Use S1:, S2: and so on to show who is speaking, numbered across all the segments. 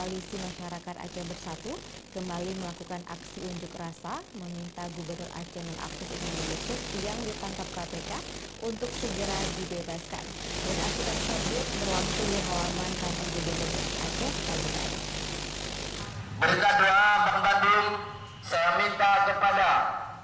S1: Koalisi Masyarakat Aceh Bersatu kembali melakukan aksi unjuk rasa meminta Gubernur Aceh nonaktif Irwandi Yusuf yang ditangkap KPK untuk segera dibebaskan. Dan aksi tersebut berlangsung di halaman kantor Gubernur Aceh pagi tadi.
S2: Berkat doa Bang Bandung, saya minta kepada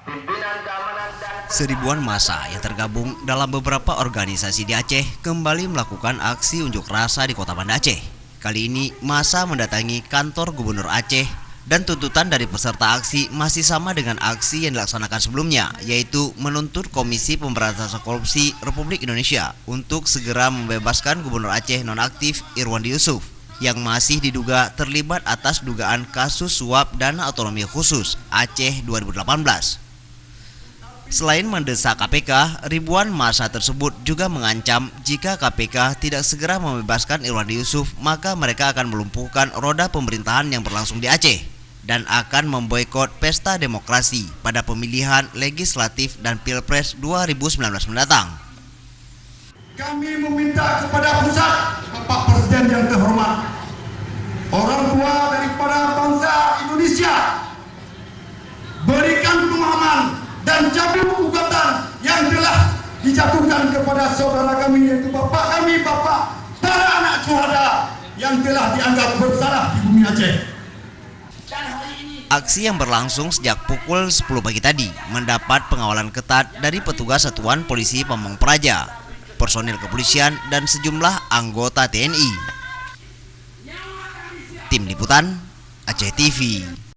S2: pimpinan keamanan dan
S3: Seribuan massa yang tergabung dalam beberapa organisasi di Aceh kembali melakukan aksi unjuk rasa di Kota Banda Aceh. Kali ini massa mendatangi kantor Gubernur Aceh dan tuntutan dari peserta aksi masih sama dengan aksi yang dilaksanakan sebelumnya, yaitu menuntut Komisi Pemberantasan Korupsi Republik Indonesia untuk segera membebaskan Gubernur Aceh nonaktif Irwandi Yusuf yang masih diduga terlibat atas dugaan kasus suap dana otonomi khusus Aceh 2018. Selain mendesak KPK, ribuan massa tersebut juga mengancam jika KPK tidak segera membebaskan Irwandi Yusuf, maka mereka akan melumpuhkan roda pemerintahan yang berlangsung di Aceh dan akan memboikot pesta demokrasi pada pemilihan legislatif dan Pilpres 2019 mendatang.
S4: Kami meminta kepada pusat, Bapak Presiden yang terhormat, orang tua daripada bangsa Indonesia, berikan pemahaman dan cabut gugatan yang telah dijatuhkan kepada saudara kami, yaitu bapak kami, bapak para anak syuhada yang telah dianggap bersalah di bumi Aceh.
S3: Aksi yang berlangsung sejak pukul 10 pagi tadi mendapat pengawalan ketat dari petugas Satuan Polisi Pamong Praja, personil kepolisian, dan sejumlah anggota TNI. Tim Liputan Aceh TV.